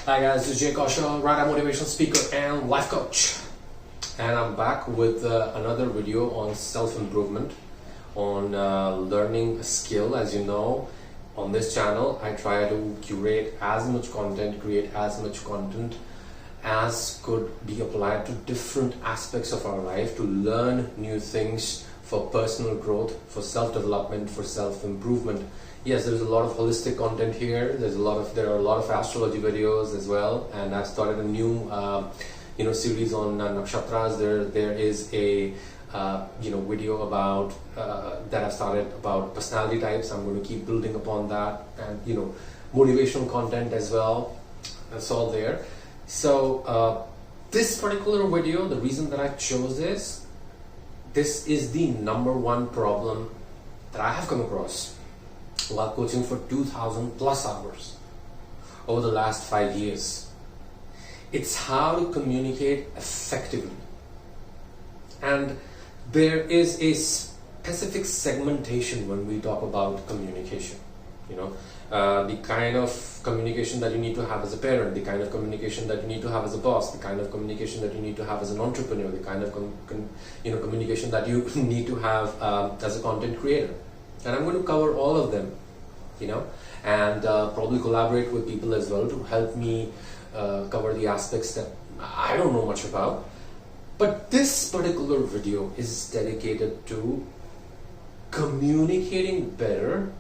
Hi guys, this is Kaushal, writer, motivational speaker and life coach, and I'm back with another video on self-improvement, on learning a skill. As you know, on this channel I try to curate as much content, create as much content as could be applied to different aspects of our life, to learn new things for personal growth, for self-development, for self-improvement. Yes, there's a lot of holistic content here. There are a lot of astrology videos as well, and I've started a new series on nakshatras. There is a video about that I've started about personality types. I'm going to keep building upon that, and motivational content as well. That's all there. So this particular video, the reason that I chose this is the #1 problem that I have come across while coaching for 2,000 plus hours over the last 5 years. It's how to communicate effectively. And there is a specific segmentation when we talk about communication. The kind of communication that you need to have as a parent, the kind of communication that you need to have as a boss, the kind of communication that you need to have as an entrepreneur, the kind of communication that you need to have as a content creator. And I'm going to cover all of them, and probably collaborate with people as well to help me cover the aspects that I don't know much about. But this particular video is dedicated to communicating better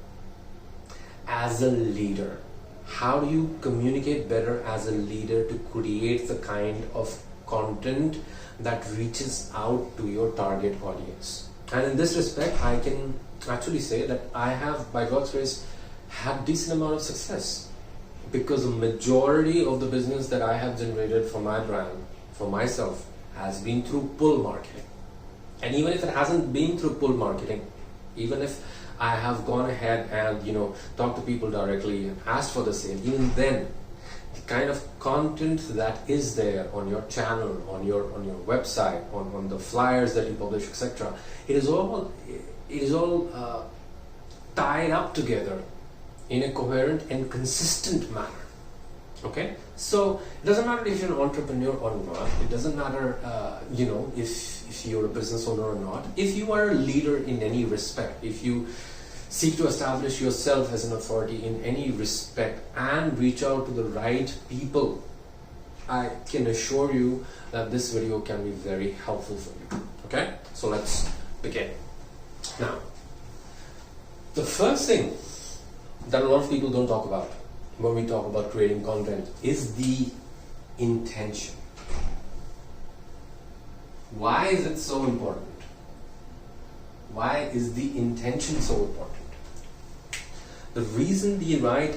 as a leader. How do you communicate better as a leader to create the kind of content that reaches out to your target audience? And in this respect, I can actually say that I have, by God's grace, had decent amount of success, because the majority of the business that I have generated for my brand, for myself, has been through pull marketing. And even if it hasn't been through pull marketing, even if I have gone ahead and talked to people directly and asked for the sale, even then the kind of content that is there on your channel, on your website, on the flyers that you publish, etc., it is all tied up together in a coherent and consistent manner. Okay, so it doesn't matter if you're an entrepreneur or not. It doesn't matter if you're a business owner or not. If you are a leader in any respect, if you seek to establish yourself as an authority in any respect and reach out to the right people, I can assure you that this video can be very helpful for you. Okay, so let's begin. Now, the first thing that a lot of people don't talk about when we talk about creating content is the intention. Why is it so important? Why is the intention so important? The reason the right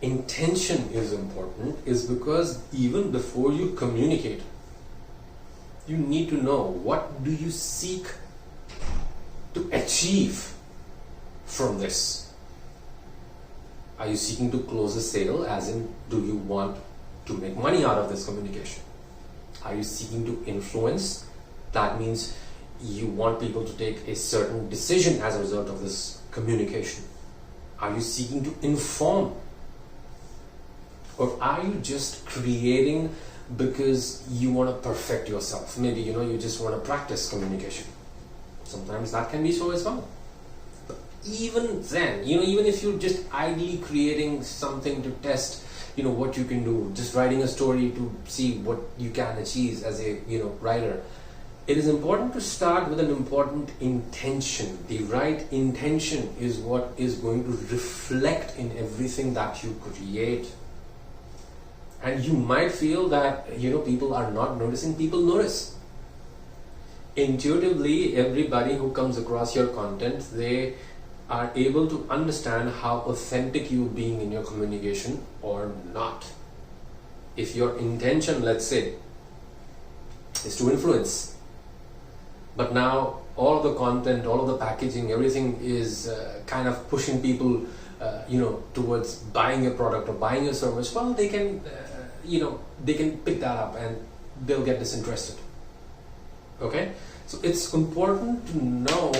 intention is important is because even before you communicate, you need to know, what do you seek to achieve from this? Are you seeking to close a sale, as in, do you want to make money out of this communication? Are you seeking to influence? That means you want people to take a certain decision as a result of this communication. Are you seeking to inform? Or are you just creating because you want to perfect yourself? Maybe you just want to practice communication. Sometimes that can be so as well. Even then, even if you're just idly creating something to test, what you can do, just writing a story to see what you can achieve as a, writer, it is important to start with an important intention. The right intention is what is going to reflect in everything that you create. And you might feel that, people are not noticing. People notice. Intuitively, everybody who comes across your content, they are able to understand how authentic you being in your communication or not. If your intention, let's say, is to influence, but now all of the content, all of the packaging, everything is kind of pushing people towards buying a product or buying a service, well, they can pick that up and they'll get disinterested. Okay, so it's important to know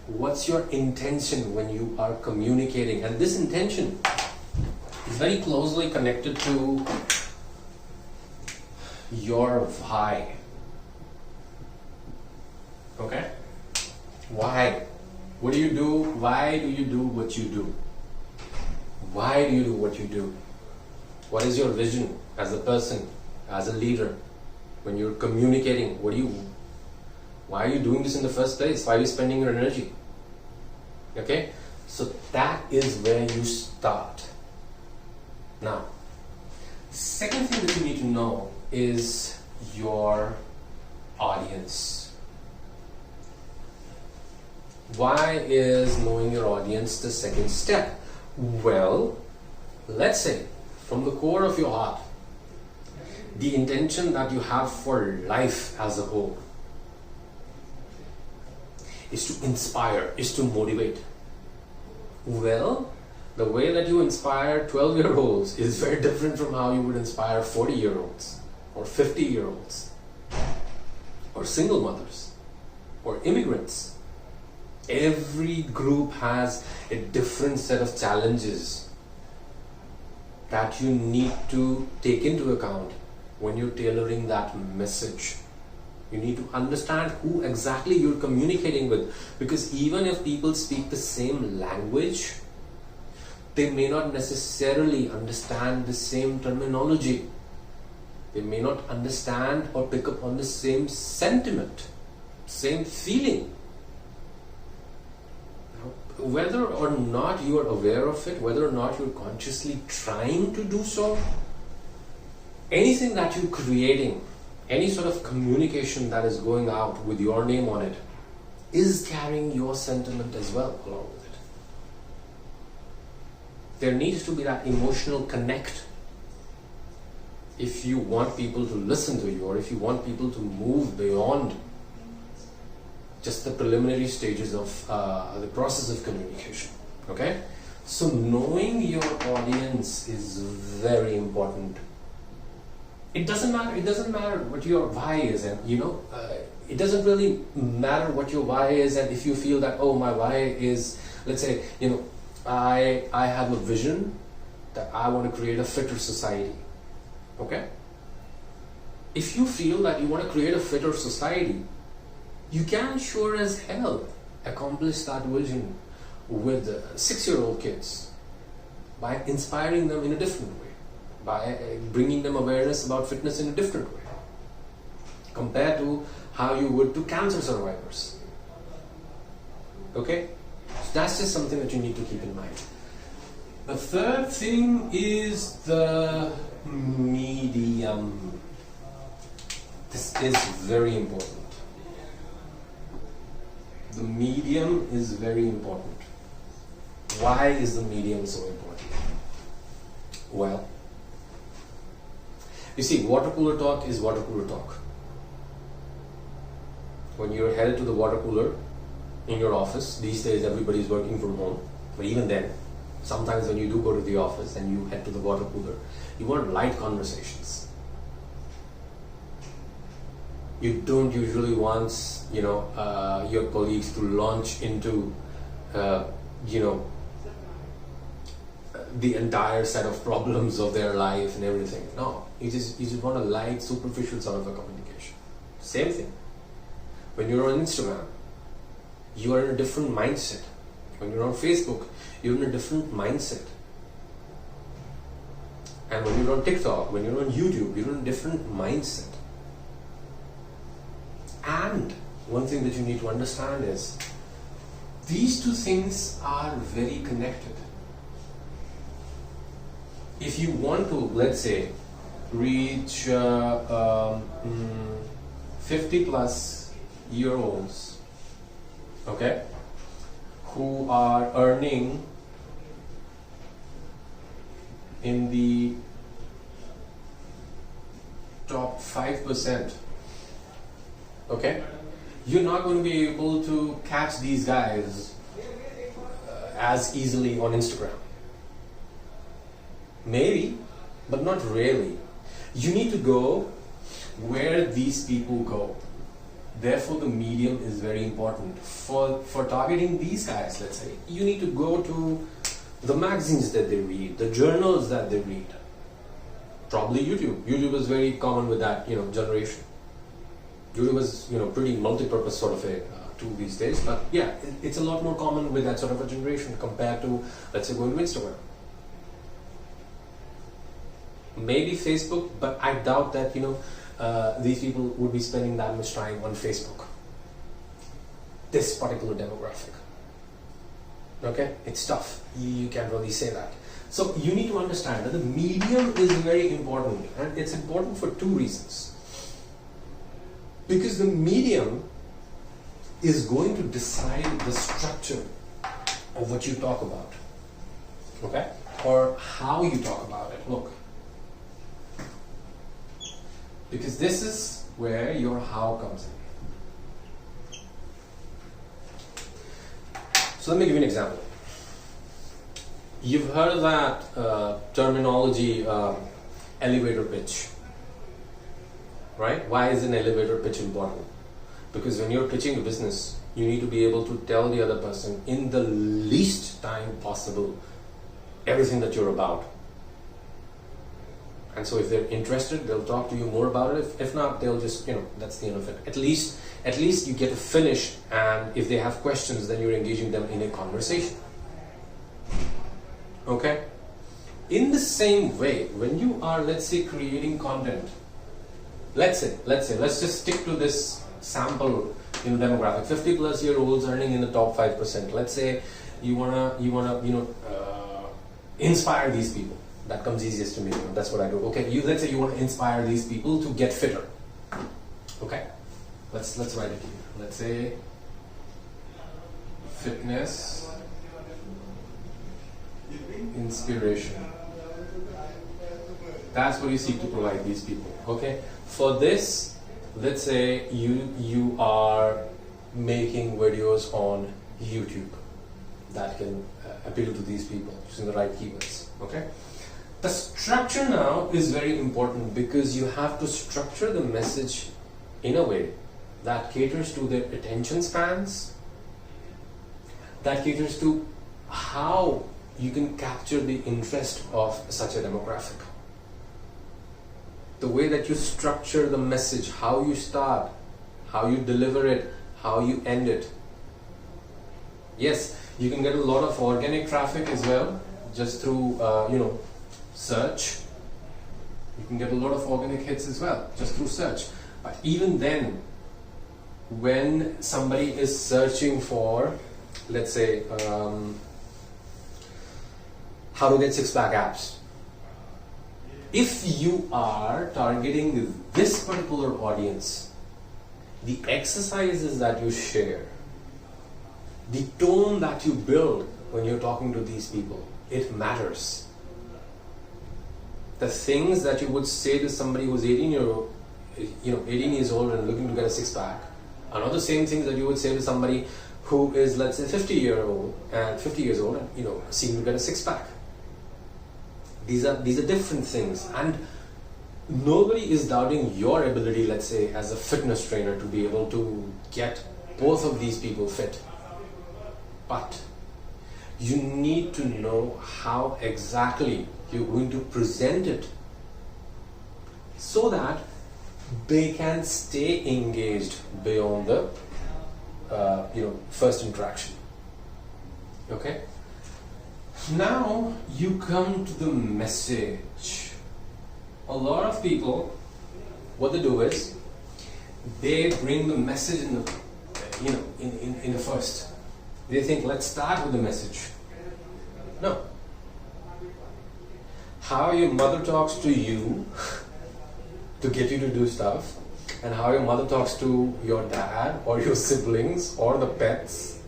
what's your intention when you are communicating, and this intention is very closely connected to your why. Okay? Why? What do you do? Why do you do what you do? Why do you do what you do? What is your vision as a person, as a leader? When you're communicating, why are you doing this in the first place? Why are you spending your energy? Okay? So that is where you start. Now, second thing that you need to know is your audience. Why is knowing your audience the second step? Well, let's say from the core of your heart, the intention that you have for life as a whole is to inspire, is to motivate. Well, the way that you inspire 12-year-olds is very different from how you would inspire 40-year-olds or 50-year-olds or single mothers or immigrants. Every group has a different set of challenges that you need to take into account when you're tailoring that message. You need to understand who exactly you're communicating with, because even if people speak the same language, they may not necessarily understand the same terminology. They may not understand or pick up on the same sentiment, same feeling. Whether or not you are aware of it, whether or not you're consciously trying to do so, anything that you're creating, any sort of communication that is going out with your name on it, is carrying your sentiment as well along with it. There needs to be that emotional connect if you want people to listen to you, or if you want people to move beyond just the preliminary stages of the process of communication. Okay? So knowing your audience is very important. It doesn't matter what your why is, and it doesn't really matter what your why is. And if you feel that, oh, my why is, let's say, I have a vision that I want to create a fitter society. Okay? If you feel that you want to create a fitter society, you can sure as hell accomplish that vision with 6-year-old kids by inspiring them in a different way, by bringing them awareness about fitness in a different way compared to how you would to cancer survivors. Okay? So that's just something that you need to keep in mind. The third thing is the medium. This is very important. The medium is very important. Why is the medium so important? Well, you see, water cooler talk is water cooler talk. When you're headed to the water cooler in your office, these days everybody's working from home, but even then, sometimes when you do go to the office and you head to the water cooler, you want light conversations. You don't usually want, your colleagues to launch into, the entire set of problems of their life and everything. No, you just want a light, superficial sort of a communication. Same thing. When you're on Instagram, you are in a different mindset. When you're on Facebook, you're in a different mindset. And when you're on TikTok, when you're on YouTube, you're in a different mindset. And one thing that you need to understand is these two things are very connected. If you want to, let's say, reach 50 plus year olds, okay, who are earning in the top 5%, okay, you're not going to be able to catch these guys as easily on Instagram. Maybe, but not really. You need to go where these people go. Therefore, the medium is very important. For targeting these guys, let's say, you need to go to the magazines that they read, the journals that they read. Probably YouTube. YouTube is very common with that, generation. YouTube is, pretty multi-purpose sort of a tool these days. But yeah, it's a lot more common with that sort of a generation compared to, let's say, going to Instagram. Maybe Facebook, but I doubt that, these people would be spending that much time on Facebook. This particular demographic. Okay, it's tough. You can't really say that. So you need to understand that the medium is very important, and it's important for two reasons. Because the medium is going to decide the structure of what you talk about. Okay? Or how you talk about it. Look. Because this is where your how comes in. So let me give you an example. You've heard of that terminology, elevator pitch, right? Why is an elevator pitch important? Because when you're pitching a business, you need to be able to tell the other person in the least time possible everything that you're about. And so if they're interested, they'll talk to you more about it. If not, they'll just, that's the end of it. At least you get to finish, and if they have questions, then you're engaging them in a conversation. Okay? In the same way, when you are, let's say, creating content, let's just stick to this sample demographic, 50 plus year olds earning in the top 5%. Let's say you wanna inspire these people. That comes easiest to me. That's what I do. Okay, let's say you want to inspire these people to get fitter. Okay, let's write it here. Let's say fitness inspiration. That's what you seek to provide these people. Okay, for this, let's say you are making videos on YouTube that can appeal to these people using the right keywords. Okay. The structure now is very important, because you have to structure the message in a way that caters to their attention spans, that caters to how you can capture the interest of such a demographic. The way that you structure the message, how you start, how you deliver it, how you end it. Yes, you can get a lot of organic traffic as well, just through, search. You can get a lot of organic hits as well, just through search. But even then, when somebody is searching for, let's say, how to get six-pack abs, if you are targeting this particular audience, the exercises that you share, the tone that you build when you're talking to these people, it matters. The things that you would say to somebody who's 18 years old and looking to get a six-pack are not the same things that you would say to somebody who is, let's say, 50 years old and seeking to get a six-pack. These are different things, and nobody is doubting your ability, let's say, as a fitness trainer, to be able to get both of these people fit. But you need to know how exactly you're going to present it so that they can stay engaged beyond the first interaction. Okay, now you come to the message. A lot of people, what they do is they bring the message in the first. They think, let's start with the message. No. How your mother talks to you to get you to do stuff, and how your mother talks to your dad or your siblings or the pets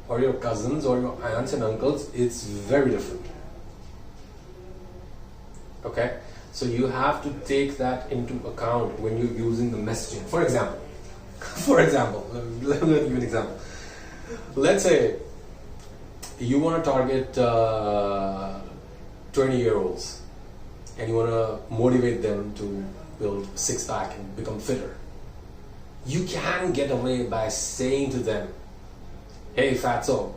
or your cousins or your aunts and uncles, it's very different. Okay? So you have to take that into account when you're using the messaging. For example, let me give you an example. Let's say you want to target 20-year-olds and you want to motivate them to build a six-pack and become fitter. You can get away by saying to them, hey fatso,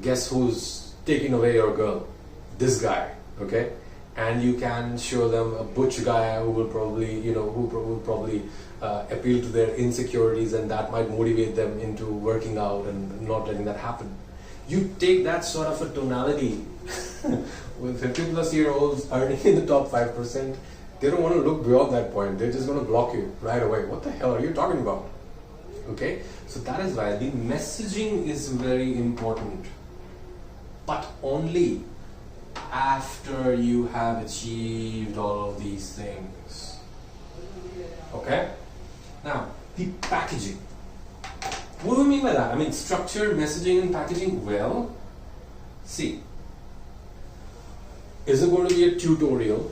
guess who's taking away your girl? This guy, okay? and you can show them a butch guy who will probably, appeal to their insecurities, and that might motivate them into working out and not letting that happen. You take that sort of a tonality with 50-plus-year-olds earning in the top 5%, they don't want to look beyond that point. They're just going to block you right away. What the hell are you talking about? Okay, so that is why the messaging is very important, but only after you have achieved all of these things. Okay, now the packaging. What do we mean by that? I mean, structure, messaging, and packaging. Well, see, is it going to be a tutorial?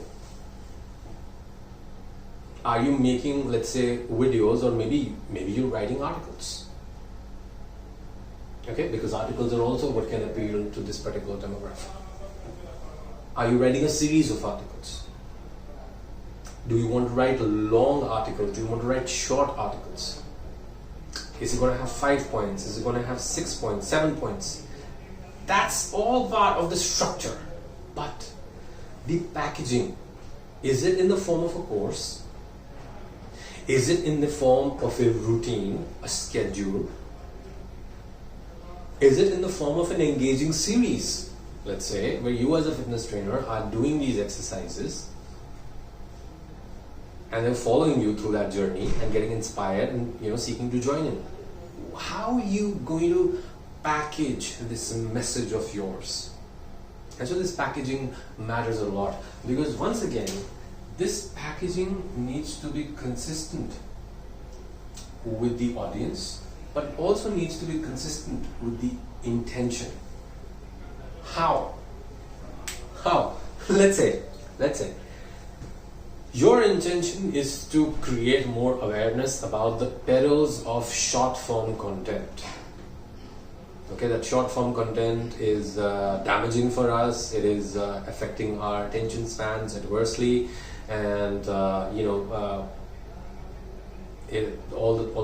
Are you making, let's say, videos, or maybe you're writing articles? Okay, because articles are also what can appeal to this particular demographic. Are you writing a series of articles? Do you want to write a long article? Do you want to write short articles? Is it going to have 5 points? Is it going to have 6 points, 7 points? That's all part of the structure. But the packaging, is it in the form of a course? Is it in the form of a routine, a schedule? Is it in the form of an engaging series, let's say, where you as a fitness trainer are doing these exercises and they're following you through that journey and getting inspired and seeking to join in? How are you going to package this message of yours? And so this packaging matters a lot, because once again, this packaging needs to be consistent with the audience, but it also needs to be consistent with the intention. How? Let's say your intention is to create more awareness about the perils of short form content. Okay, that short form content is damaging for us. It is affecting our attention spans adversely, and all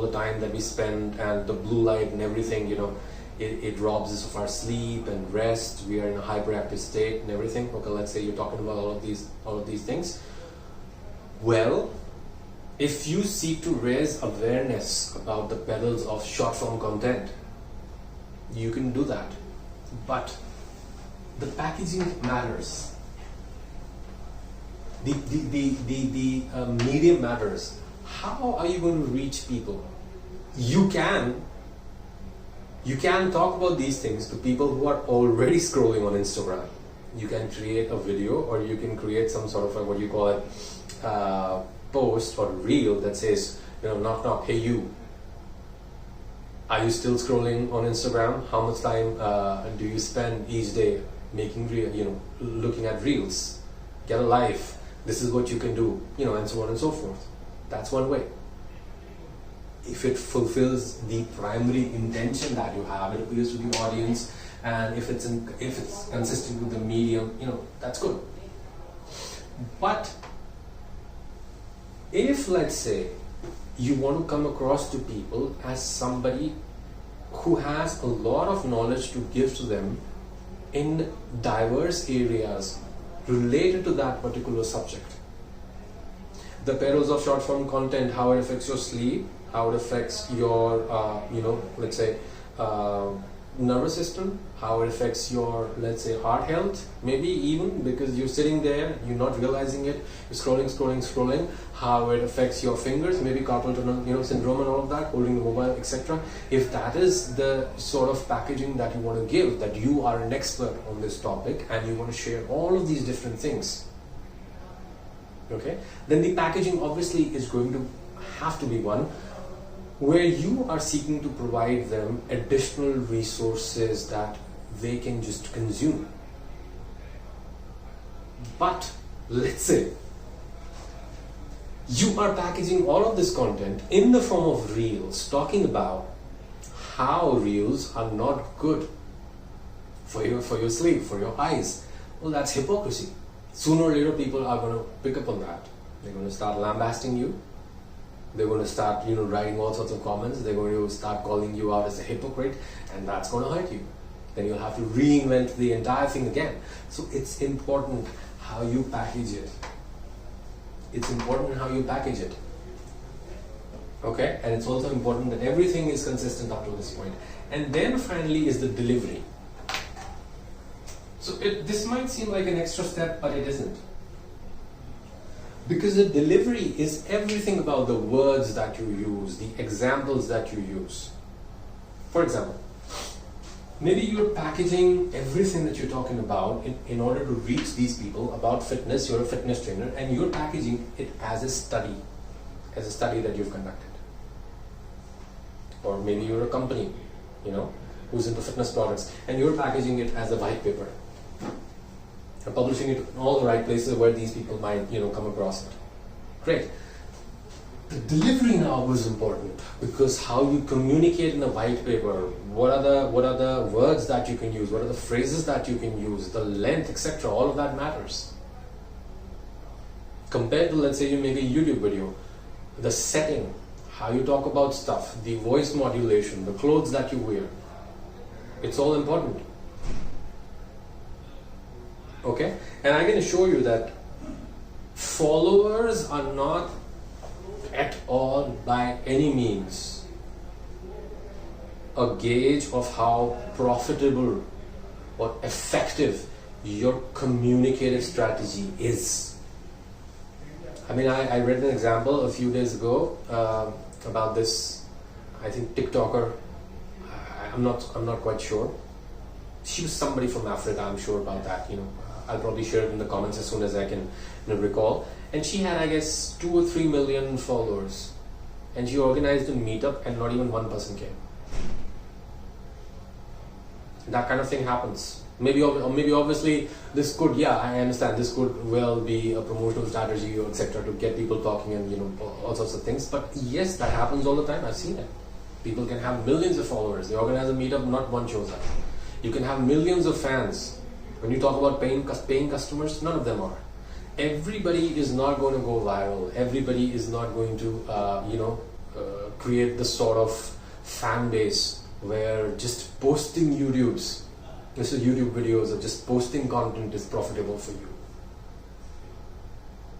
the time that we spend and the blue light and everything, it robs us of our sleep and rest. We are in a hyperactive state and everything. Okay, let's say you're talking about all of these things. Well, if you seek to raise awareness about the perils of short form content, you can do that, but the packaging matters. The medium matters. How are you going to reach people? You can talk about these things to people who are already scrolling on Instagram. You can create a video, or you can create some sort of what you call it post or reel that says, knock knock, hey you. Are you still scrolling on Instagram? How much time do you spend each day making looking at reels? Get a life. This is what you can do, and so on and so forth. That's one way. If it fulfills the primary intention that you have, it appeals to the audience, and if it's consistent with the medium, that's good. But if, let's say, you want to come across to people as somebody who has a lot of knowledge to give to them in diverse areas related to that particular subject. The perils of short form content, how it affects your sleep, how it affects your, let's say, nervous system, how it affects your, let's say, heart health, maybe even because you're sitting there, you're not realizing it, you're scrolling, how it affects your fingers, maybe carpal tunnel, syndrome and all of that, holding the mobile, etc. If that is the sort of packaging that you want to give, that you are an expert on this topic and you want to share all of these different things, okay, then the packaging obviously is going to have to be one where you are seeking to provide them additional resources that they can just consume. But let's say you are packaging all of this content in the form of reels, talking about how reels are not good for your sleep, for your eyes. Well, that's hypocrisy. Sooner or later, people are going to pick up on that. They're going to start lambasting you. They're going to start, writing all sorts of comments. They're going to start calling you out as a hypocrite, and that's going to hurt you. Then you'll have to reinvent the entire thing again. So it's important how you package it. It's important how you package it. Okay, and it's also important that everything is consistent up to this point. And then finally is the delivery. So this might seem like an extra step, but it isn't. Because the delivery is everything about the words that you use, the examples that you use. For example, maybe you're packaging everything that you're talking about in order to reach these people about fitness. You're a fitness trainer and you're packaging it as a study that you've conducted. Or maybe you're a company, who's into fitness products, and you're packaging it as a white paper and publishing it in all the right places where these people might, come across it. Great. The delivery now is important, because how you communicate in a white paper, what are the words that you can use, what are the phrases that you can use, the length, etc. All of that matters. Compared to, let's say, you make a YouTube video, the setting, how you talk about stuff, the voice modulation, the clothes that you wear, it's all important. Okay, and I can assure you that followers are not at all by any means a gauge of how profitable or effective your communicative strategy is. I mean, I read an example a few days ago about this, I think, TikToker. I'm not quite sure. She was somebody from Africa, I'm sure about that. I'll probably share it in the comments as soon as I can recall. And she had, I guess, 2 or 3 million followers. And she organized a meetup and not even one person came. That kind of thing happens. Maybe obviously this could, I understand, this could well be a promotional strategy or etc. to get people talking and all sorts of things. But yes, that happens all the time. I've seen it. People can have millions of followers. They organize a meetup, not one shows up. You can have millions of fans. When you talk about paying customers, none of them are. Everybody is not going to go viral. Everybody is not going to, create the sort of fan base where just posting YouTube videos or just posting content is profitable for you.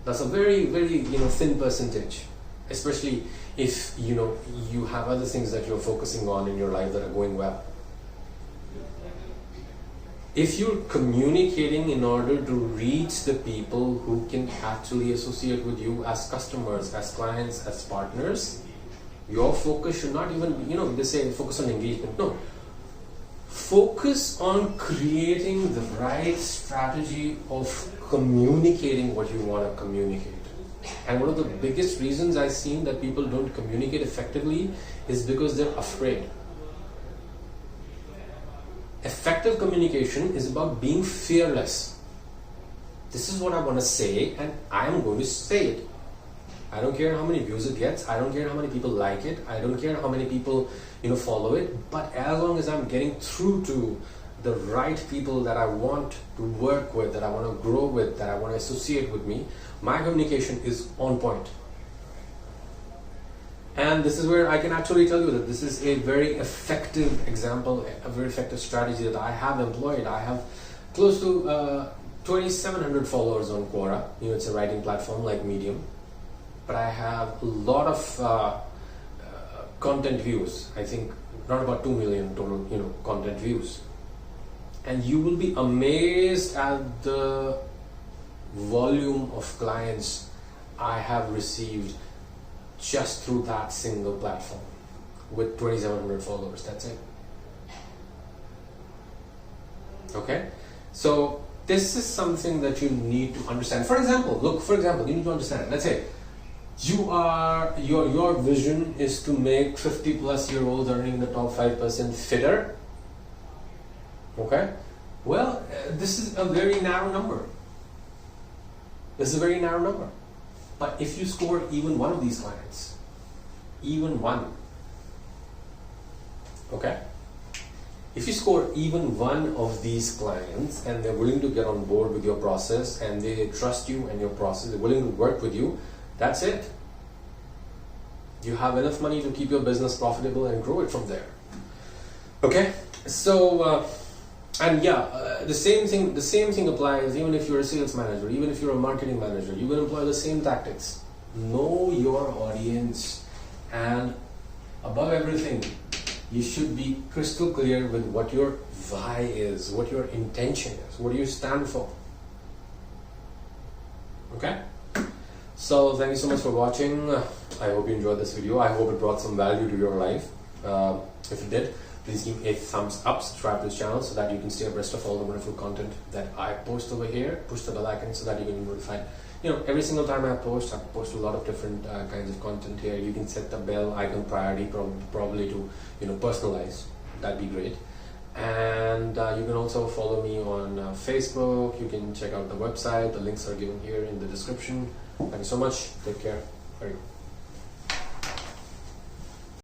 That's a very, very, thin percentage, especially if, you have other things that you're focusing on in your life that are going well. If you're communicating in order to reach the people who can actually associate with you as customers, as clients, as partners, your focus should not even, they say focus on engagement. No. Focus on creating the right strategy of communicating what you want to communicate. And one of the biggest reasons I've seen that people don't communicate effectively is because they're afraid. Effective communication is about being fearless. This is what I want to say, and I am going to say it. I don't care how many views it gets. I don't care how many people like it. I don't care how many people follow it. But as long as I'm getting through to the right people that I want to work with, that I want to grow with, that I want to associate with me, my communication is on point. And this is where I can actually tell you that this is a very effective example, a very effective strategy that I have employed. I have close to 2,700 followers on Quora. It's a writing platform like Medium. But I have a lot of content views. I think not about 2 million total, content views. And you will be amazed at the volume of clients I have received just through that single platform with 2,700 followers. That's it. Okay, so this is something that you need to understand. For example, you need to understand. Let's say your vision is to make 50-plus-year-olds earning the top 5% fitter. Okay, well, this is a very narrow number. But if you score even one of these clients, even one, okay? If you score even one of these clients and they're willing to get on board with your process and they trust you and your process, they're willing to work with you, that's it. You have enough money to keep your business profitable and grow it from there. Okay? So, And yeah, the same thing applies even if you're a sales manager, even if you're a marketing manager. You will employ the same tactics. Know your audience, and above everything, you should be crystal clear with what your why is, what your intention is, what do you stand for. Okay? So thank you so much for watching. I hope you enjoyed this video. I hope it brought some value to your life. If it did, please give a thumbs up, subscribe to this channel so that you can stay abreast of all the wonderful content that I post over here. Push the bell icon so that you can be notified. Every single time I post a lot of different kinds of content here. You can set the bell icon priority probably to personalize. That'd be great. And you can also follow me on Facebook. You can check out the website. The links are given here in the description. Thank you so much. Take care. Bye.